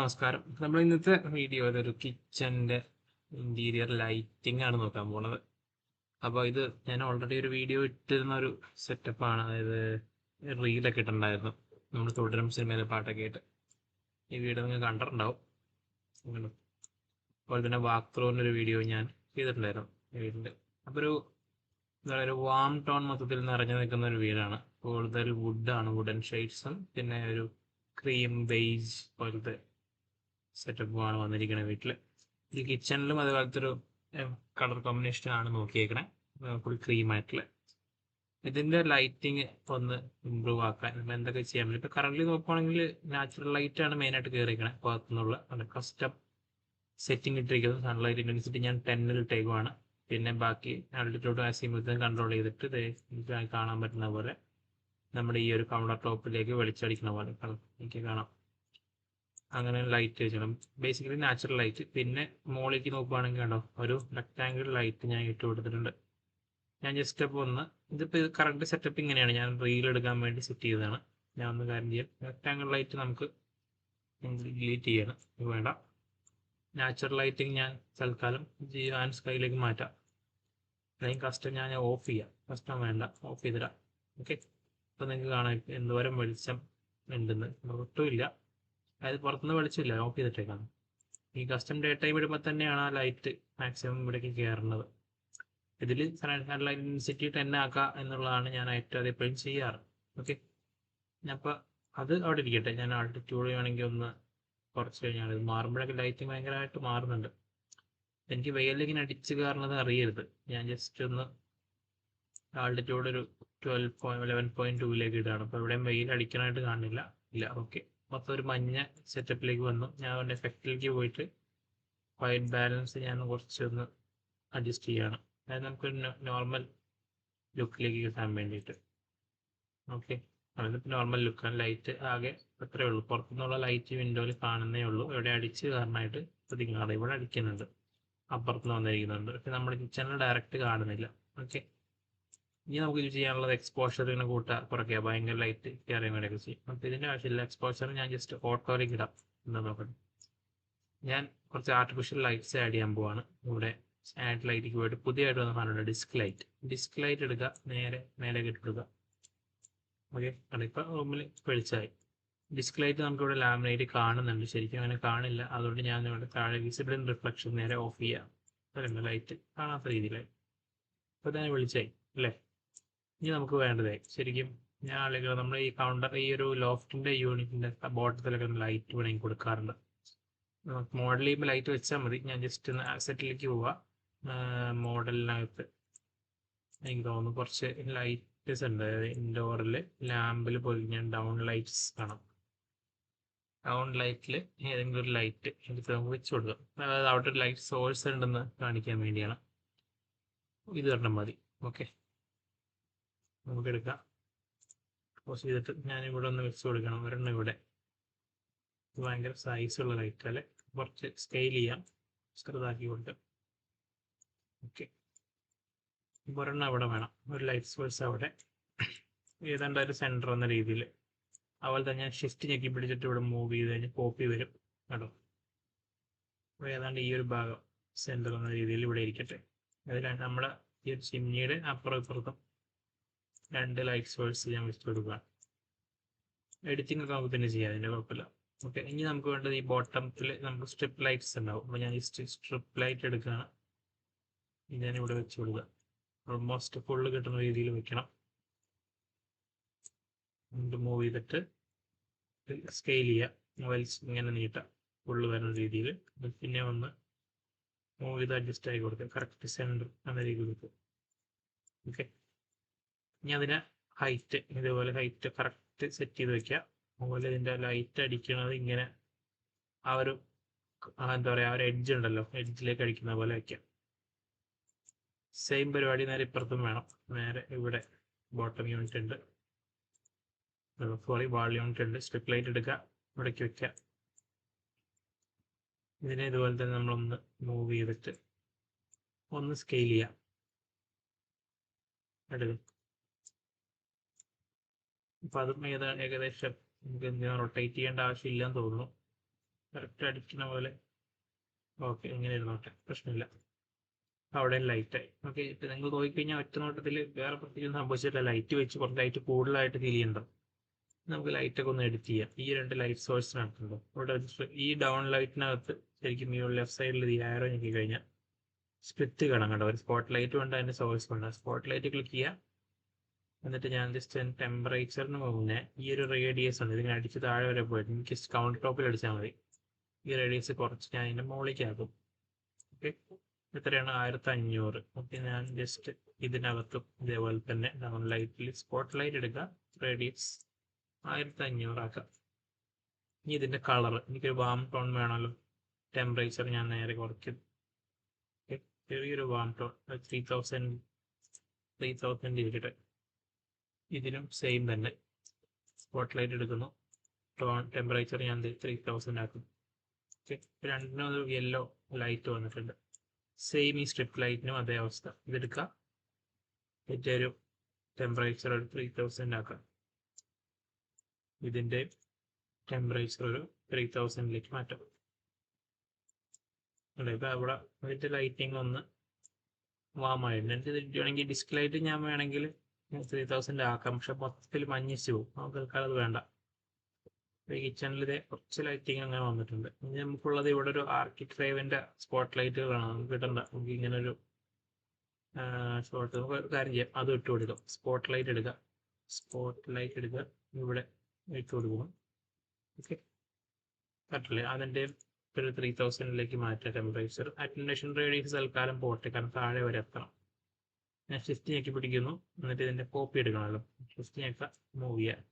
നമസ്കാരം. നമ്മൾ ഇന്നത്തെ വീഡിയോ ഒരു കിച്ചന്റെ ഇന്റീരിയർ ലൈറ്റിംഗ് ആണ് നോക്കാൻ പോണത്. അപ്പോൾ ഇത് ഞാൻ ഓൾറെഡി ഒരു വീഡിയോ ഇട്ടിരുന്ന ഒരു സെറ്റപ്പാണ്. അതായത് റീലൊക്കെ ഇട്ടിട്ടുണ്ടായിരുന്നു, നമ്മൾ തുടരും സിനിമയിലെ പാട്ടൊക്കെ ആയിട്ട്. ഈ വീഡിയോ നിങ്ങൾ കണ്ടിട്ടുണ്ടാവും. അതുപോലെ തന്നെ വാക്ക് ത്രൂവിൻ്റെ ഒരു വീഡിയോ ഞാൻ ചെയ്തിട്ടുണ്ടായിരുന്നു ഈ വീടിൻ്റെ. അപ്പോൾ എന്താ പറയുക, ഒരു വാം ടോൺ മൊത്തത്തിൽ നിറഞ്ഞു നിൽക്കുന്ന ഒരു വീടാണ്. കൂടുതൽ വുഡാണ്, വുഡൻ ഷെയ്ഡ്സും പിന്നെ ഒരു ക്രീം ബേജ് പോലത്തെ സെറ്റപ്പുമാണ് വന്നിരിക്കുന്നത് വീട്ടിൽ. ഈ കിച്ചണിലും അതുപോലത്തെ ഒരു കളർ കോമ്പിനേഷൻ ആണ് നോക്കിയേക്കണേ, ഫുൾ ക്രീം ആയിട്ടുള്ള. ഇതിന്റെ ലൈറ്റിങ് ഒന്ന് ഇമ്പ്രൂവ് ആക്കാൻ നമ്മൾ എന്തൊക്കെ ചെയ്യാൻ പറ്റും? ഇപ്പൊ കറന്റ് നോക്കുവാണെങ്കിൽ നാച്ചുറൽ ലൈറ്റ് ആണ് മെയിൻ ആയിട്ട് കയറിയിരിക്കണേ പുറത്തുനിന്നുള്ള. കസ്റ്റം സെറ്റിംഗ് ഇട്ടിരിക്കുന്നത് സൺലൈറ്റ് ഇന്റൻസിറ്റി ഞാൻ 10 ഇട്ടേക്കുവാണ്. പിന്നെ ബാക്കി ആൾട്ടിറ്റ്യൂഡ് ആസിമുദ്ദം കൺട്രോൾ ചെയ്തിട്ട് കാണാൻ പറ്റുന്ന പോലെ നമ്മുടെ ഈ ഒരു കൗണ്ടർ ടോപ്പിലേക്ക് വെളിച്ചടിക്കുന്ന പോലെ എനിക്ക് കാണാം. അങ്ങനെ ലൈറ്റ് വെച്ചണം, ബേസിക്കലി നാച്ചുറൽ ലൈറ്റ്. പിന്നെ മുകളിലേക്ക് നോക്കുവാണെങ്കിൽ കണ്ടോ, ഒരു റെക്ടാങ്കിൾ ലൈറ്റ് ഞാൻ ഇട്ട് കൊടുത്തിട്ടുണ്ട്. ഞാൻ ജസ്റ്റ് അപ്പോൾ ഇതിപ്പോൾ കറണ്ട് സെറ്റപ്പ് ഇങ്ങനെയാണ്, ഞാൻ റീൽ എടുക്കാൻ വേണ്ടി സെറ്റ് ചെയ്തതാണ്. ഞാൻ ഒന്ന് കാര്യം ചെയ്യാം, റെക്ടാങ്കിൾ ലൈറ്റ് നമുക്ക് ഡിലീറ്റ് ചെയ്യണം, വേണ്ട. നാച്ചുറൽ ലൈറ്റിങ് ഞാൻ തൽക്കാലം ജിയോ ആൻഡ് സ്കൈയിലേക്ക് മാറ്റാം. അല്ലെങ്കിൽ കസ്റ്റം ഞാൻ ഓഫ് ചെയ്യാം, കസ്റ്റം വേണ്ട, ഓഫ് ചെയ്തിടാം. ഓക്കെ, അപ്പോൾ നിങ്ങൾക്ക് കാണാം എന്തോരം വെളിച്ചം ഉണ്ടെന്ന്. ഒട്ടുമില്ല, അതായത് പുറത്തുനിന്ന് വെളിച്ചമില്ല, ഓഫ് ചെയ്തിട്ടേക്കാണ്. ഈ കസ്റ്റം ഡേ ടൈം ഇടുമ്പോൾ തന്നെയാണ് ആ ലൈറ്റ് മാക്സിമം ഇവിടേക്ക് കയറുന്നത്. ഇതിൽ സൺലൈറ്റ് ഇന്റൻസിറ്റി 10 ആക്കുക എന്നുള്ളതാണ് ഞാൻ ഏറ്റവും എപ്പോഴും ചെയ്യാറ്. ഓക്കെ, അപ്പോൾ അത് അവിടെ ഇരിക്കട്ടെ. ഞാൻ ആൾട്ടിറ്റ്യൂഡ് വേണമെങ്കിൽ ഒന്ന് കുറച്ച് കഴിഞ്ഞാൽ ഇത് മാറുമ്പോഴൊക്കെ ലൈറ്റിങ് ഭയങ്കരമായിട്ട് മാറുന്നുണ്ട്. എനിക്ക് വെയിലിങ്ങനെ അടിച്ച് കയറുന്നത് അറിയരുത്. ഞാൻ ജസ്റ്റ് ഒന്ന് ആൾട്ടിറ്റ്യൂഡ് ഒരു 11.2 ഇടാണ്. അപ്പോൾ ഇവിടെയും വെയിൽ അടിക്കാനായിട്ട് കാണില്ല. ഇല്ല, ഓക്കെ. മൊത്തം ഒരു മഞ്ഞ സെറ്റപ്പിലേക്ക് വന്നു. ഞാൻ അവൻ്റെ എഫക്റ്റിലേക്ക് പോയിട്ട് വൈറ്റ് ബാലൻസ് ഞാൻ കുറച്ചൊന്ന് അഡ്ജസ്റ്റ് ചെയ്യാണ്. അതായത് നമുക്കൊരു നോർമൽ ലുക്കിലേക്ക് കിട്ടാൻ വേണ്ടിയിട്ട്. ഓക്കെ, അതിപ്പോൾ നോർമൽ ലുക്കാണ്. ലൈറ്റ് ആകെ അത്രേ ഉള്ളൂ, പുറത്തുനിന്നുള്ള ലൈറ്റ് വിൻഡോയിൽ കാണുന്നേ ഉള്ളൂ. ഇവിടെ അടിച്ച് കാരണമായിട്ട് ശ്രദ്ധിക്കണം. ഇവിടെ അടിക്കുന്നുണ്ട്, അപ്പുറത്തുനിന്ന് വന്നിരിക്കുന്നുണ്ട്, പക്ഷെ നമ്മുടെ കിച്ചണിൽ ഡയറക്റ്റ് കാണുന്നില്ല. ഓക്കെ, ഇനി നമുക്ക് ഇത് ചെയ്യാനുള്ളത് എക്സ്പോഷറിനെ കൂട്ടുക കുറയ്ക്കുക, ഭയങ്കര ലൈറ്റ് കയറിയാൻ വേണ്ടിയൊക്കെ ചെയ്യും. അപ്പോൾ ഇതിൻ്റെ ആവശ്യമില്ല. എക്സ്പോഷർ ഞാൻ ജസ്റ്റ് ഓട്ടോയിലേക്ക് ഇടാം. എന്താ നോക്കട്ടെ, ഞാൻ കുറച്ച് ആർട്ടിഫിഷ്യൽ ലൈറ്റ്സ് ആഡ് ചെയ്യാൻ പോവാണ്. ഇവിടെ ആഡ് ലൈറ്റിലേക്ക് പോയിട്ട് പുതിയതായിട്ട് വന്ന സാധനമുണ്ട്, ഡിസ്ക് ലൈറ്റ് എടുക്കുക, നേരെ മേലേക്ക് ഇട്ടെടുക്കുക. ഓക്കെ, അതിപ്പോൾ റൂമിൽ വെളിച്ചമായി. ഡിസ്ക് ലൈറ്റ് നമുക്കിവിടെ ലാമിനേറ്റ് കാണുന്നുണ്ട്, ശരിക്കും അങ്ങനെ കാണില്ല. അതുകൊണ്ട് ഞാൻ ഇവിടെ താഴെ വിസിബിൾ ഇൻ റിഫ്ലക്ഷൻ നേരെ ഓഫ് ചെയ്യാം. അതല്ല, ലൈറ്റ് കാണാത്ത രീതിയിലായി. ഇപ്പോൾ തന്നെ വെളിച്ചമായി അല്ലേ? ഇനി നമുക്ക് വേണ്ടത് ശരിക്കും ഞാൻ ആളുകൾ നമ്മൾ ഈ കൗണ്ടർ ഈ ഒരു ലോഫ്റ്റിൻ്റെ യൂണിറ്റിൻ്റെ ബോട്ടത്തിലൊക്കെ ലൈറ്റ് വേണമെങ്കിൽ കൊടുക്കാറുണ്ട്. മോഡൽ ചെയ്യുമ്പോൾ ലൈറ്റ് വെച്ചാൽ മതി. ഞാൻ ജസ്റ്റ് ഒന്ന് അസറ്റിലേക്ക് പോവുക. മോഡലിനകത്ത് എനിക്ക് തോന്നുന്നു കുറച്ച് ലൈറ്റ്സ് ഉണ്ട്. ഇൻഡോറിൽ ലാമ്പിൽ പോയി ഞാൻ ഡൗൺ ലൈറ്റ്സ് കാണാം. ഡൗൺ ലൈറ്റിൽ ഏതെങ്കിലും ഒരു ലൈറ്റ് എടുത്ത് നമുക്ക് വെച്ച് കൊടുക്കാം. അതായത് അവിടെ ഒരു ലൈറ്റ് സോഴ്സ് ഉണ്ടെന്ന് കാണിക്കാൻ വേണ്ടിയാണ്. ഇത് പറഞ്ഞാൽ മതി. ഓക്കെ, നമുക്ക് എടുക്കാം. പോസ് ചെയ്തിട്ട് ഞാനിവിടെ ഒന്ന് വെച്ച് കൊടുക്കണം. ഒരെണ്ണം ഇവിടെ, ഭയങ്കര സൈസുള്ള ലൈറ്റ് അല്ലേ, കുറച്ച് സ്കെയിൽ ചെയ്യാം, ചെറുതാക്കി കൊണ്ട്. ഓക്കെ, ഒരെണ്ണം അവിടെ വേണം, ഒരു ലൈറ്റ് സോഴ്സ് അവിടെ, ഏതാണ്ട് ഒരു സെൻറ്റർ എന്ന രീതിയിൽ. അതുപോലെ തന്നെ ഞാൻ ഷിഫ്റ്റ് ഞെക്കി പിടിച്ചിട്ട് ഇവിടെ മൂവ് ചെയ്ത് കഴിഞ്ഞാൽ കോപ്പി വരും കേട്ടോ. അപ്പോൾ ഏതാണ്ട് ഈ ഒരു ഭാഗം സെൻറ്റർ എന്ന രീതിയിൽ ഇവിടെ ഇരിക്കട്ടെ. അതിലാണ് നമ്മുടെ ഈ ഒരു ചിമ്മിനിയുടെ അപ്പുറം ഇപ്പുറത്തും 2 ലൈറ്റ് സോഴ്സ് ഞാൻ വെച്ച് കൊടുക്കുക. എഡിറ്റിംഗ് ഒക്കെ നമുക്ക് പിന്നെ ചെയ്യാം, അതിൻ്റെ കുഴപ്പമില്ല. ഓക്കെ, ഇനി നമുക്ക് വേണ്ടത് ഈ ബോട്ടത്തിൽ നമുക്ക് സ്ട്രിപ്പ് ലൈറ്റ്സ് ഉണ്ടാവും. അപ്പോൾ ഞാൻ ഈ സ്ട്രിപ്പ് ലൈറ്റ് എടുക്കുകയാണ്. ഞാനിവിടെ വെച്ച് കൊടുക്കുക. ഓൾമോസ്റ്റ് ഫുള്ള് കിട്ടുന്ന രീതിയിൽ വെക്കണം. മൂവ് ചെയ്തിട്ട് സ്കെയിൽ ചെയ്യുക, മൊബൈൽസ് ഇങ്ങനെ നീട്ടാം ഫുള്ള് വരുന്ന രീതിയിൽ. പിന്നെ ഒന്ന് മൂവ് ചെയ്ത് അഡ്ജസ്റ്റ് ആക്കി കൊടുക്കുക, കറക്റ്റ് സെൻറ്റർ എന്ന രീതിയിൽ കൊടുക്കുക. ഓക്കെ, ഇനി അതിനെ ഹൈറ്റ് ഇതേപോലെ ഹൈറ്റ് കറക്റ്റ് സെറ്റ് ചെയ്ത് വെക്കുക. അതുപോലെ ഇതിൻ്റെ ലൈറ്റ് അടിക്കുന്നത് ഇങ്ങനെ ആ ഒരു എന്താ പറയുക, ആ ഒരു എഡ്ജ് ഉണ്ടല്ലോ, എഡ്ജിലേക്ക് അടിക്കുന്ന പോലെ വയ്ക്കാം. സെയിം പരിപാടി നേരെ ഇപ്പുറത്തും വേണം. നേരെ ഇവിടെ ബോട്ടം യൂണിറ്റ് ഉണ്ട്, വാൾ യൂണിറ്റ് ഉണ്ട്. സ്ട്രിപ്പ് ലൈറ്റ് എടുക്കുക, ഇവിടേക്ക് വെക്കുക. ഇതിനെ ഇതുപോലെ തന്നെ നമ്മളൊന്ന് മൂവ് ചെയ്തിട്ട് ഒന്ന് സ്കെയിൽ ചെയ്യാം. എടുക്കും. അപ്പം അതും ഏകദേശം നമുക്ക് എന്തിനാ റൊട്ടേറ്റ് ചെയ്യേണ്ട ആവശ്യമില്ലെന്ന് തോന്നുന്നു. കറക്റ്റ് അടിക്കുന്ന പോലെ. ഓക്കെ, ഇങ്ങനെ ഇരുന്നോട്ടെ, പ്രശ്നമില്ല. അവിടെ ലൈറ്റായി. ഓക്കെ, ഇപ്പം നിങ്ങൾ നോക്കിക്കഴിഞ്ഞാൽ ഒറ്റ നോട്ടത്തിൽ വേറെ പ്രത്യേകിച്ച് സംഭവിച്ചിട്ടില്ല. ലൈറ്റ് വെച്ച് കുറച്ച് ലൈറ്റ് കൂടുതലായിട്ട് ഫീൽ ചെയ്യുന്നുണ്ടോ? നമുക്ക് ലൈറ്റൊക്കെ ഒന്ന് എഡിറ്റ് ചെയ്യാം. ഈ 2 ലൈറ്റ് സോഴ്സിനകത്തുണ്ടോ ഇവിടെ ഈ ഡൗൺ ലൈറ്റിനകത്ത് ശരിക്കും ഈ ലെഫ്റ്റ് സൈഡിൽ ഈ ആരോ ഞെക്കി കഴിഞ്ഞാൽ സ്പ്ലിറ്റ് കാണാം കേട്ടോ. ഒരു സ്പോട്ട് ലൈറ്റ് കൊണ്ട് അതിൻ്റെ സോഴ്സ് കൊണ്ട് സ്പോട്ട് ലൈറ്റ് ക്ലിക്ക് ചെയ്യുക. എന്നിട്ട് ഞാൻ ജസ്റ്റ് ടെമ്പറേച്ചറിന് മുന്നേ ഈ ഒരു റേഡിയസ് ഉണ്ട്, ഇതിങ്ങനെ അടിച്ച് താഴെ വരെ പോയിട്ട് എനിക്ക് കൗണ്ടർ ടോപ്പിൽ അടിച്ചാൽ മതി. ഈ റേഡിയസ് കുറച്ച് ഞാൻ അതിൻ്റെ മുകളിലേക്ക് ആക്കും. ഓക്കെ, എത്രയാണ്? 1500. ഓക്കെ, ഞാൻ ജസ്റ്റ് ഇതിനകത്തും ഇതേപോലെ തന്നെ ഡൗൺ ലൈറ്റിൽ സ്പോട്ട് ലൈറ്റ് എടുക്കുക, റേഡിയസ് 1500 ആക്കാം. ഇനി ഇതിൻ്റെ കളർ എനിക്കൊരു വാം ടോൺ വേണമല്ലോ. ടെമ്പറേച്ചർ ഞാൻ നേരെ കുറയ്ക്കും. ചെറിയൊരു വാം ടോൺ 3000 ഇരിക്കട്ടെ. ഇതിനും സെയിം തന്നെ സ്പോട്ട് ലൈറ്റ് എടുക്കുന്നു, ടോൺ ടെമ്പറേച്ചർ ഞാൻ 3000 ആക്കും. ഓക്കെ, രണ്ടിനും ഒരു യെല്ലോ ലൈറ്റ് വന്നിട്ടുണ്ട്. സെയിം ഈ സ്ട്രിപ്പ് ലൈറ്റിനും അതേ അവസ്ഥ. ഇതെടുക്കുക, ഇതിൻ്റെ ഒരു ടെമ്പറേച്ചർ ഒരു 3000 ആക്കാം. ഇതിൻ്റെ ടെമ്പറേച്ചർ ഒരു 3000 മാറ്റാം. അല്ലേ, ഇപ്പം അവിടെ അതിൻ്റെ ലൈറ്റിംഗ് ഒന്ന് വാമായിട്ടുണ്ട്. എനിക്ക് വേണമെങ്കിൽ ഡിസ്ക് ലൈറ്റ് ഞാൻ വേണമെങ്കിൽ 3000 ആക്കാം, പക്ഷെ മൊത്തത്തിൽ മഞ്ഞിച്ച് പോകും. നമുക്ക് തൽക്കാലം അത് വേണ്ട. കിച്ചണിൽ ഇതേ കുറച്ച് ലൈറ്റിങ് അങ്ങനെ വന്നിട്ടുണ്ട്. ഇനി നമുക്കുള്ളത് ഇവിടെ ഒരു ആർക്കിഡ് 5-ൻ്റെ സ്പോട്ട് ലൈറ്റുകളാണ് നമുക്ക് കിട്ടേണ്ട. നമുക്ക് ഇങ്ങനെ ഒരു ഷോട്ട് നമുക്ക് ഒരു കാര്യം ചെയ്യാം, അത് ഇട്ട് കൊടുക്കാം. സ്പോട്ട് ലൈറ്റ് എടുക്കുക, ഇവിടെ ഇട്ട് കൊടുക്കണം. ഓക്കെ, കറക്റ്റല്ലേ? അതിൻ്റെ ഒരു 3000 മാറ്റാം ടെമ്പറേച്ചർ. അറ്റൻഡേഷൻ റേഡിയസ് തൽക്കാലം പോട്ടെ, കാരണം താഴെ വരെ എത്തണം. ഞാൻ ഷിഫ്റ്റ് ഞെക്കി പിടിക്കുന്നു, എന്നിട്ട് ഇതിൻ്റെ കോപ്പി എടുക്കണമല്ലോ. ഷിഫ്റ്റ് ഞെക്കുക, മൂവ് ചെയ്യുക,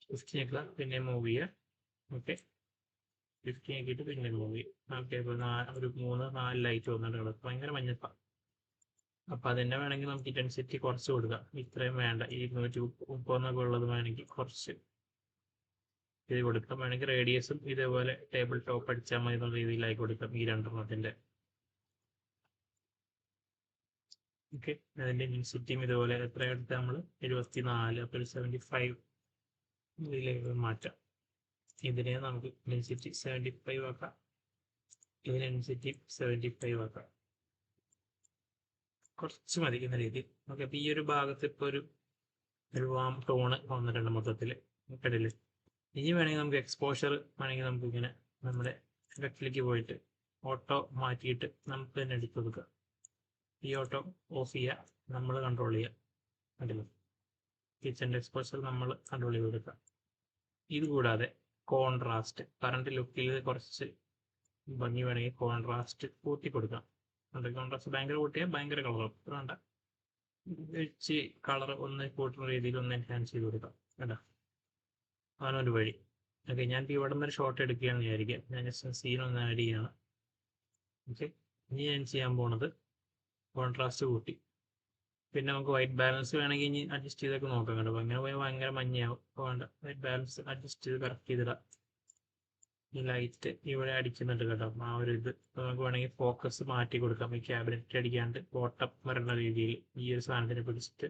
ഷിഫ്റ്റ് ഞെക്കുക, പിന്നെ മൂവ് ചെയ്യുക. ഓക്കെ, ഷിഫ്റ്റ് ഞെക്കിയിട്ട് പിന്നെ മൂവ് ചെയ്യുക. ഓക്കെ, ഇപ്പോൾ ഒരു 3-4 ലൈറ്റ് വന്നിട്ടുണ്ട്, ഭയങ്കര മഞ്ഞപ്പാണ്. അപ്പം അതിൻ്റെ വേണമെങ്കിൽ നമുക്ക് ഇൻറ്റൻസിറ്റി കുറച്ച് കൊടുക്കാം. ഇത്രയും വേണ്ട, ഈ 230 ഉള്ളത് വേണമെങ്കിൽ കുറച്ച് ഇത് കൊടുക്കാം. വേണമെങ്കിൽ റേഡിയസും ഇതേപോലെ ടേബിൾ ടോപ്പ് അടിച്ചാൽ മതി എന്നുള്ള രീതിയിലായി കൊടുക്കാം ഈ 2 ഓക്കെ, അതിൻ്റെ ഇൻറ്റൻസിറ്റിയും ഇതുപോലെ എത്ര എടുത്താൽ നമ്മൾ 74, അപ്പോൾ ഒരു 75 ഇതിലേക്ക് മാറ്റാം. ഇതിനെ നമുക്ക് ഇൻറ്റൻസിറ്റി 75 ആക്കാം, ഇതിന് ഇൻറ്റൻസിറ്റി 75 ആക്കാം. കുറച്ച് മതി എന്ന രീതിയിൽ. ഓക്കെ, അപ്പോൾ ഈ ഒരു ഭാഗത്ത് ഇപ്പോൾ ഒരു വാം ടോണ് വന്നിട്ടുണ്ട് മൊത്തത്തിൽ ഇടയിൽ. ഇനി വേണമെങ്കിൽ നമുക്ക് എക്സ്പോഷർ വേണമെങ്കിൽ നമുക്ക് ഇങ്ങനെ നമ്മുടെ എഫക്റ്റിലേക്ക് പോയിട്ട് ഓട്ടോ മാറ്റിയിട്ട് നമുക്ക് തന്നെ എടുത്ത് കൊടുക്കുക. ഈ ഓട്ടോ ഓഫ് ചെയ്യുക, നമ്മൾ കൺട്രോൾ ചെയ്യുക. കണ്ടില്ല, കിച്ചൻ്റെ എക്സ്പോഷർ നമ്മൾ കൺട്രോൾ ചെയ്ത് കൊടുക്കുക. ഇത് കൂടാതെ കോൺട്രാസ്റ്റ് കറണ്ട് ലുക്കിൽ കുറച്ച് ഭംഗി വേണമെങ്കിൽ കോൺട്രാസ്റ്റ് കൂട്ടി കൊടുക്കാം. കോൺട്രാസ്റ്റ് ഭയങ്കര കൂട്ടിയാൽ ഭയങ്കര കളർ വേണ്ട, വെച്ച് കളർ ഒന്ന് കൂട്ടുന്ന രീതിയിൽ ഒന്ന് എൻഹാൻസ് ചെയ്ത് കൊടുക്കാം. കേട്ടോ, അങ്ങനൊരു വഴി. ഓക്കെ, ഞാൻ ഇവിടെ നിന്ന് ഒരു ഷോട്ട് എടുക്കുകയാണെന്ന് വിചാരിക്കുക. ഞാൻ ജസ്റ്റ് സീനൊന്ന് ആഡ് ചെയ്യുകയാണ്. ഓക്കെ, ഇനി ഞാൻ ചെയ്യാൻ പോണത് കോൺട്രാസ്റ്റ് കൂട്ടി. പിന്നെ നമുക്ക് വൈറ്റ് ബാലൻസ് വേണമെങ്കിൽ ഇനി അഡ്ജസ്റ്റ് ചെയ്തൊക്കെ നോക്കാം. കേട്ടോ, അങ്ങനെ പോയാൽ ഭയങ്കര മഞ്ഞയാവും. അപ്പോൾ വേണ്ട, വൈറ്റ് ബാലൻസ് അഡ്ജസ്റ്റ് ചെയ്ത് കറക്റ്റ് ചെയ്തിടാം. ഈ ലൈറ്റ് ഇവിടെ അടിക്കുന്നുണ്ട് കേട്ടോ, ആ ഒരു ഇത് നമുക്ക് വേണമെങ്കിൽ ഫോക്കസ് മാറ്റി കൊടുക്കാം. ഈ ക്യാബിനറ്റ് അടിക്കാണ്ട് ബോട്ടം വരേണ്ട രീതിയിൽ ഈ ഒരു സാധനത്തിന് പിടിച്ചിട്ട്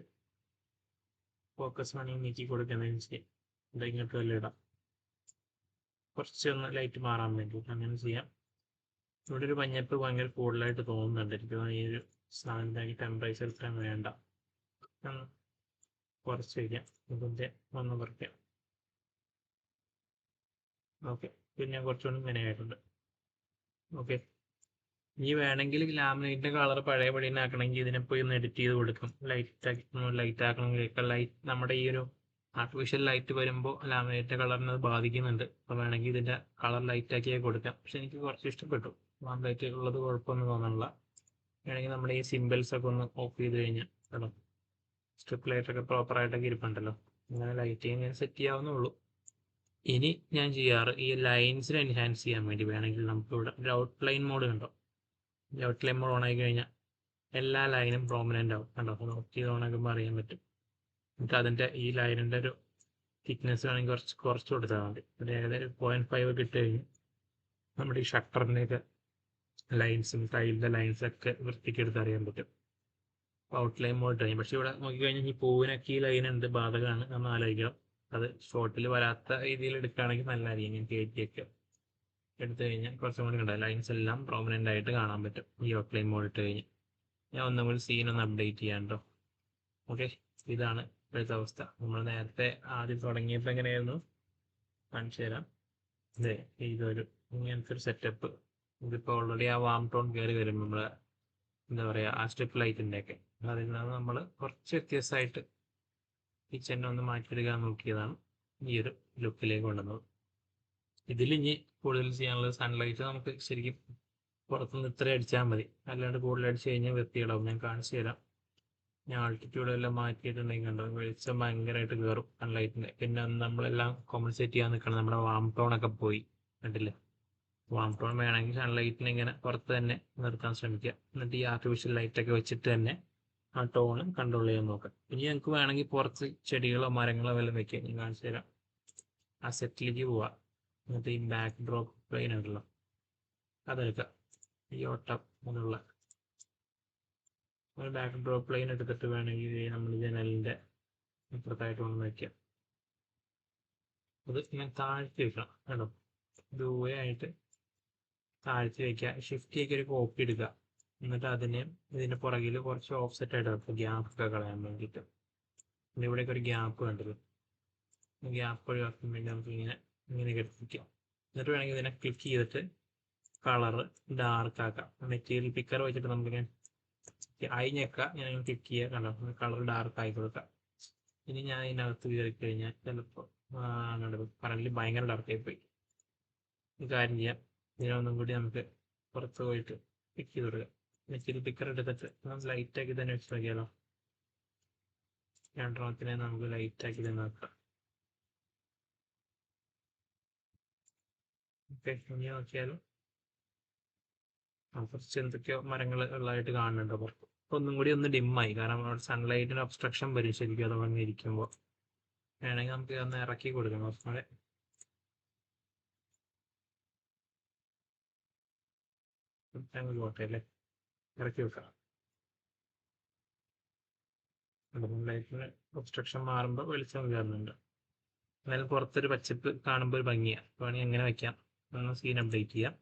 ഫോക്കസ് വേണമെങ്കിൽ നീക്കി കൊടുക്കുന്നതിന് ചെയ്യാം. ഇങ്ങോട്ട് വല്ല ഇടാം, കുറച്ചൊന്ന് ലൈറ്റ് മാറാൻ വേണ്ടി അങ്ങനെ ചെയ്യാം. ഇവിടെ ഒരു മഞ്ഞപ്പ് ഭയങ്കര കൂടുതലായിട്ട് തോന്നുന്നുണ്ട് എനിക്ക്. ഈ ഒരു സാധനത്തിൻ്റെ ടെമ്പറേച്ചർ ഇത്രയും വേണ്ട, കുറച്ച് വയ്ക്കാം. ഇതിൻ്റെ ഒന്ന് കുറയ്ക്കാം. ഓക്കെ, പിന്നെ കുറച്ചുകൂടി ഇങ്ങനെ ആയിട്ടുണ്ട്. ഓക്കെ, ഇനി വേണമെങ്കിൽ ലാമിനേറ്റിൻ്റെ കളർ പഴയപടി ആക്കണമെങ്കിൽ ഇതിനെപ്പോയി ഒന്ന് എഡിറ്റ് ചെയ്ത് കൊടുക്കും. ലൈറ്റ് ആക്കണമെങ്കിൽ ലൈറ്റ് നമ്മുടെ ഈ ഒരു ആർട്ടിഫിഷ്യൽ ലൈറ്റ് വരുമ്പോൾ ലാമിനേറ്റിൻ്റെ കളറിനെ ബാധിക്കുന്നുണ്ട്. അപ്പോൾ വേണമെങ്കിൽ ഇതിൻ്റെ കളർ ലൈറ്റ് ആക്കിയാൽ കൊടുക്കാം. പക്ഷെ എനിക്ക് കുറച്ച് ഇഷ്ടപ്പെട്ടു. വാം ലൈറ്റ് ഉള്ളത് കുഴപ്പമൊന്നും തോന്നുന്നില്ല. വേണമെങ്കിൽ നമ്മുടെ ഈ സിമ്പിൾസ് ഒക്കെ ഒന്ന് ഓഫ് ചെയ്ത് കഴിഞ്ഞാൽ കേട്ടോ, സ്ട്രിപ്പ് ലൈറ്റൊക്കെ പ്രോപ്പറായിട്ടൊക്കെ ഇരിപ്പുണ്ടല്ലോ. അങ്ങനെ ലൈറ്റിങ് സെറ്റ് ചെയ്യാവുന്നുള്ളൂ. ഇനി ഞാൻ ചെയ്യാറ് ഈ ലൈൻസിനെ എൻഹാൻസ് ചെയ്യാൻ വേണ്ടി വേണമെങ്കിൽ നമുക്ക് ഇവിടെ ഒരു ഔട്ട്ലൈൻ മോഡ് കണ്ടോ. ഈ ഔട്ട്ലൈൻ മോഡ് ഓൺ ആയി കഴിഞ്ഞാൽ എല്ലാ ലൈനും പ്രോമിനൻ്റ് ആവും. കണ്ടോ, നോട്ട് ചെയ്ത് ഓണാക്കുമ്പോൾ അറിയാൻ പറ്റും. എന്നിട്ട് അതിൻ്റെ ഈ ലൈനിൻ്റെ ഒരു തിക്നെസ് വേണമെങ്കിൽ കുറച്ച് കൊടുത്താൽ മതി. ഒരു ഏകദേശം 0.5 ഇട്ട് കഴിഞ്ഞ് നമ്മുടെ ഈ ഷട്ടറിൻ്റെയൊക്കെ ലൈൻസും ടൈലിൻ്റെ ലൈൻസൊക്കെ വൃത്തിക്ക് എടുത്ത് അറിയാൻ പറ്റും. ഔട്ട്ലൈൻ മോഡ് കഴിഞ്ഞു. പക്ഷേ ഇവിടെ നോക്കിക്കഴിഞ്ഞാൽ ഈ പൂവിനൊക്കെ ഈ ലൈൻ എന്ത് ബാധകമാണ് എന്ന് ആലോചിക്കണം. അത് ഷോട്ടിൽ വരാത്ത രീതിയിൽ എടുക്കുകയാണെങ്കിൽ നല്ലതായിരിക്കും. ഞാൻ കയറ്റിയൊക്കെ എടുത്തു കഴിഞ്ഞാൽ കുറച്ചും കൂടി ഉണ്ടാവും, ലൈൻസ് എല്ലാം പ്രോമിനൻ്റ് ആയിട്ട് കാണാൻ പറ്റും ഈ ഔട്ട്ലൈൻ മോഡ് ഇട്ട് കഴിഞ്ഞ്. ഞാൻ ഒന്നും കൂടി സീൻ ഒന്ന് അപ്ഡേറ്റ് ചെയ്യാം കേട്ടോ. ഓക്കെ, ഇതാണ് ഇപ്പോഴത്തെ അവസ്ഥ. നമ്മൾ നേരത്തെ ആദ്യം തുടങ്ങിയപ്പോൾ എങ്ങനെയായിരുന്നു കാണിച്ചു തരാം. അതെ, ഇതൊരു ഇങ്ങനത്തെ ഒരു സെറ്റപ്പ്. ഇതിപ്പോൾ ഓൾറെഡി ആ വാം ടോൺ കയറി വരും നമ്മൾ എന്താ പറയുക ആ സ്ട്രിപ്പ് ലൈറ്റിൻ്റെ ഒക്കെ. അതിൽ നിന്ന് നമ്മൾ കുറച്ച് വ്യത്യാസമായിട്ട് കിച്ചനെ ഒന്ന് മാറ്റിയെടുക്കാൻ നോക്കിയതാണ് ഈ ഒരു ലുക്കിലേക്ക് കൊണ്ടുവന്നത്. ഇതിലിനി കൂടുതൽ ചെയ്യാനുള്ളത് സൺലൈറ്റ് നമുക്ക് ശരിക്കും പുറത്തുനിന്ന് ഇത്ര അടിച്ചാൽ മതി, അല്ലാണ്ട് കൂടുതൽ അടിച്ചു കഴിഞ്ഞാൽ വൃത്തിയിടാവും. ഞാൻ കാണിച്ചു തരാം. ഞാൻ ആൾട്ടിറ്റ്യൂഡ് എല്ലാം മാറ്റിയിട്ടുണ്ടെങ്കിൽ കണ്ടോ വെളിച്ചം ഭയങ്കരമായിട്ട് കയറും സൺലൈറ്റിൻ്റെ. പിന്നെ നമ്മളെല്ലാം കോമ്പൻസേറ്റ് ചെയ്യാൻ നിൽക്കണം, നമ്മുടെ വാം ടോൺ ഒക്കെ പോയി കണ്ടില്ലേ. വാം ടോൺ വേണമെങ്കിൽ സൺലൈറ്റിനെ ഇങ്ങനെ പുറത്ത് തന്നെ നിർത്താൻ ശ്രമിക്കുക. എന്നിട്ട് ഈ ആർട്ടിഫിഷ്യൽ ലൈറ്റൊക്കെ വെച്ചിട്ട് തന്നെ ആ ടോണ് കൺട്രോൾ ചെയ്യാൻ നോക്കാം. ഇനി ഞങ്ങൾക്ക് വേണമെങ്കിൽ പുറത്ത് ചെടികളോ മരങ്ങളോ വല്ലതും വെക്കുക. ഞാൻ കാണിച്ചു തരാം. ആ സെറ്റിലേക്ക് പോവാം. എന്നിട്ട് ഈ ബാക്ക് ഡ്രോപ്പ് പ്ലെയിൻ ഉണ്ടല്ലോ അതെടുക്കുക. ഈ ഓട്ടം അതിനുള്ള ഒരു ബാക്ക് ഡ്രോപ്പ് പ്ലെയിൻ എടുത്തിട്ട് വേണമെങ്കിൽ നമ്മൾ ജനലിൻ്റെ അപ്പുറത്തായിട്ട് കൊണ്ട് വയ്ക്കുക. അത് ഇങ്ങനെ താഴ്ത്തി വെക്കണം കേട്ടോ, ദൂരെയായിട്ട് താഴ്ത്തി വയ്ക്കുക. ഷിഫ്റ്റ് ചെയ്യൊക്കെ ഒരു കോപ്പി എടുക്കുക. എന്നിട്ട് അതിനെ ഇതിൻ്റെ പുറകിൽ കുറച്ച് ഓഫ്സെറ്റ് ആയിട്ട് വെക്കുക, ഗ്യാപ്പൊക്കെ കളയാൻ വേണ്ടിയിട്ട്. പിന്നെ ഇവിടെയൊക്കെ ഒരു ഗ്യാപ്പ് കണ്ടത്, ഗ്യാപ്പ് ഒഴിവാക്കാൻ വേണ്ടി നമുക്ക് ഇങ്ങനെ എടുത്തിരിക്കാം. എന്നിട്ട് വേണമെങ്കിൽ ഇതിനെ ക്ലിക്ക് ചെയ്തിട്ട് കളറ് ഡാർക്ക് ആക്കാം. മെറ്റീരിയൽ പിക്കർ വെച്ചിട്ട് നമുക്കിങ്ങനെ അയിഞ്ഞേക്കാം. ഞാൻ ക്ലിക്ക് ചെയ്യുക, കണ്ടോ കളർ ഡാർക്ക് ആയി കൊടുക്കാം. ഇനി ഞാൻ ഇതിനകത്ത് കയറി കഴിഞ്ഞാൽ ചിലപ്പോൾ കറന്റ് ഭയങ്കര ഡാർക്കായി പോയി. ഒരു കാര്യം ചെയ്യാം, ഇതിനൊന്നും കൂടി നമുക്ക് പുറത്ത് പോയിട്ട് പിക്ക് ചെയ്ത് കൊടുക്കാം. മെറ്റീരിയൽ പിക്കർ എടുത്തിട്ട് നമുക്ക് ലൈറ്റാക്കി തന്നെ വെച്ച് നോക്കിയാലോ. രണ്ടെണ്ണത്തിനെ നമുക്ക് ലൈറ്റാക്കി തന്നെ നോക്കാം. ഓക്കെ, ഇനി നോക്കിയാലും കുറച്ച് എന്തൊക്കെയോ മരങ്ങൾ ഉള്ളതായിട്ട് കാണുന്നുണ്ട് പുറത്ത്. അപ്പോൾ ഒന്നും കൂടി ഒന്ന് ഡിമ്മായി, കാരണം അവിടെ സൺലൈറ്റിന് ഒബ്സ്ട്രക്ഷൻ വരും ശരിക്കും അത് അങ്ങനെ ഇരിക്കുമ്പോൾ. വേണമെങ്കിൽ നമുക്ക് ഒന്ന് ഇറക്കി കൊടുക്കണം കുറച്ചുകൂടെ. പോട്ടെ അല്ലേ, ഇറക്കി വെക്കാം. ലൈറ്റിന് ഒബ്സ്ട്രക്ഷൻ മാറുമ്പോൾ വെളിച്ചം കയറുന്നുണ്ട്. എന്നാലും പുറത്തൊരു പച്ചപ്പ് കാണുമ്പോൾ ഒരു ഭംഗിയാണ്. വേണമെങ്കിൽ എങ്ങനെ വയ്ക്കാം, ഒന്ന് സീൻ അപ്ഡേറ്റ് ചെയ്യാം.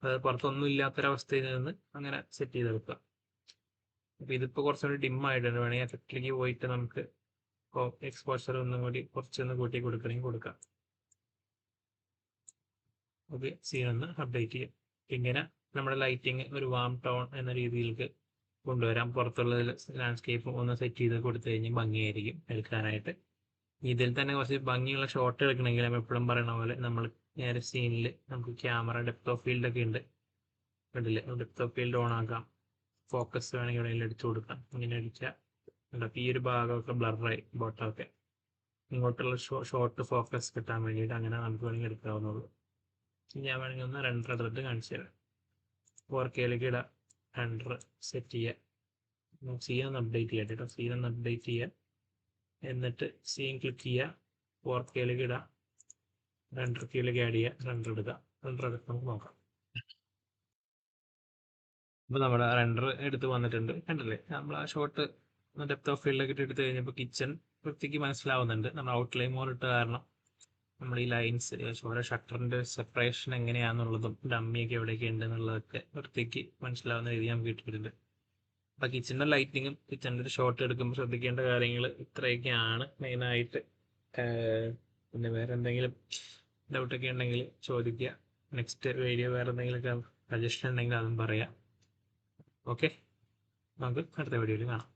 അത് പുറത്തൊന്നും ഇല്ലാത്തൊരവസ്ഥയിൽ നിന്ന് അങ്ങനെ സെറ്റ് ചെയ്ത് വെക്കുക. അപ്പോൾ ഇതിപ്പോൾ കുറച്ചുകൂടി ഡിമ്മായിട്ടുണ്ട്. വേണമെങ്കിൽ എഫക്റ്റിലേക്ക് പോയിട്ട് നമുക്ക് എക്സ്പോഷർ ഒന്നും കൂടി കുറച്ചൊന്ന് കൂട്ടി കൊടുക്കണമെങ്കിൽ കൊടുക്കാം. ഓക്കെ, സീൻ ഒന്ന് അപ്ഡേറ്റ് ചെയ്യാം. ഇങ്ങനെ നമ്മുടെ ലൈറ്റിങ് ഒരു വാം ടോൺ എന്ന രീതിയിലേക്ക് കൊണ്ടുവരാം. പുറത്തുള്ള ലാൻഡ്സ്കേപ്പും ഒന്ന് സെറ്റ് ചെയ്ത് കൊടുത്തു കഴിഞ്ഞാൽ ഭംഗിയായിരിക്കും എടുക്കാനായിട്ട്. ഇതിൽ തന്നെ കുറച്ച് ഭംഗിയുള്ള ഷോട്ട് എടുക്കണമെങ്കിൽ നമ്മൾ എപ്പോഴും പറയണ പോലെ നമ്മൾ നേരെ സീനിൽ നമുക്ക് ക്യാമറ ഡെപ്ത് ഓഫ് ഫീൽഡ് ഒക്കെ ഉണ്ട് കണ്ടില്ലേ. ഡെപ്ത് ഓഫ് ഫീൽഡ് ഓൺ ആക്കാം. ഫോക്കസ് വേണമെങ്കിൽ എവിടെയെങ്കിലും അടിച്ചു കൊടുക്കാം. ഇങ്ങനെ അടിച്ചാൽ അപ്പോൾ ഈ ഒരു ഭാഗമൊക്കെ ബ്ലറായി ബോട്ടമൊക്കെ ഇങ്ങോട്ടുള്ള ഷോർട്ട് ഫോക്കസ് കിട്ടാൻ വേണ്ടിയിട്ട് അങ്ങനെ നമുക്ക് വേണമെങ്കിൽ എടുക്കാവുന്നുള്ളൂ. ഞാൻ വേണമെങ്കിൽ ഒന്ന് റെൻഡർ എടുത്തിട്ട് കാണിച്ചു തരാം. 4Kയിലേക്ക് ഇടാം, റെൻഡർ സെറ്റ് ചെയ്യുക. സീൻ ഒന്ന് അപ്ഡേറ്റ് ചെയ്യാം കേട്ടോ, സീൻ ഒന്ന് അപ്ഡേറ്റ് ചെയ്യുക. എന്നിട്ട് സീൻ ക്ലിക്ക് ചെയ്യുക, 4Kയിലേക്ക് ഇടാം, റെൻഡർ കീയിലേക്ക് ആഡ് ചെയ്യുക, റെൻഡർ എടുക്കുക. റെൻഡർ എടുത്ത് നമുക്ക് നോക്കാം. അപ്പോൾ നമ്മുടെ റെൻഡർ എടുത്ത് വന്നിട്ടുണ്ട് കണ്ടില്ലേ. നമ്മൾ ആ ഷോട്ട് ഡെപ്ത് ഓഫ് ഫീൽഡൊക്കെ എടുത്ത് കഴിഞ്ഞപ്പോൾ കിച്ചൺ വൃത്തിക്ക് മനസ്സിലാവുന്നുണ്ട്. നമ്മൾ ഔട്ട്ലൈൻ മോഡ് ഇട്ട കാരണം നമ്മൾ ഈ ലൈൻസ് ഓരോ ഷട്ടറിൻ്റെ സെപ്പറേഷൻ എങ്ങനെയാണെന്നുള്ളതും ഡമ്മിയൊക്കെ എവിടെയൊക്കെ ഉണ്ട് എന്നുള്ളതൊക്കെ വൃത്തിക്ക് മനസ്സിലാവുന്ന രീതി നമുക്ക് കിട്ടിയിട്ടുണ്ട്. അപ്പോൾ കിച്ചൻ്റെ ലൈറ്റിങ്ങും കിച്ചൻ്റെ ഒരു ഷോട്ട് എടുക്കുമ്പോൾ ശ്രദ്ധിക്കേണ്ട കാര്യങ്ങൾ ഇത്രയൊക്കെയാണ് മെയിനായിട്ട്. പിന്നെ വേറെ എന്തെങ്കിലും ഡൗട്ടൊക്കെ ഉണ്ടെങ്കിൽ ചോദിക്കുക. നെക്സ്റ്റ് വീഡിയോ വേറെ എന്തെങ്കിലുമൊക്കെ സജഷൻ ഉണ്ടെങ്കിൽ അതും പറയാം. ഓക്കെ, നമുക്ക് അടുത്ത വീഡിയോയിൽ കാണാം.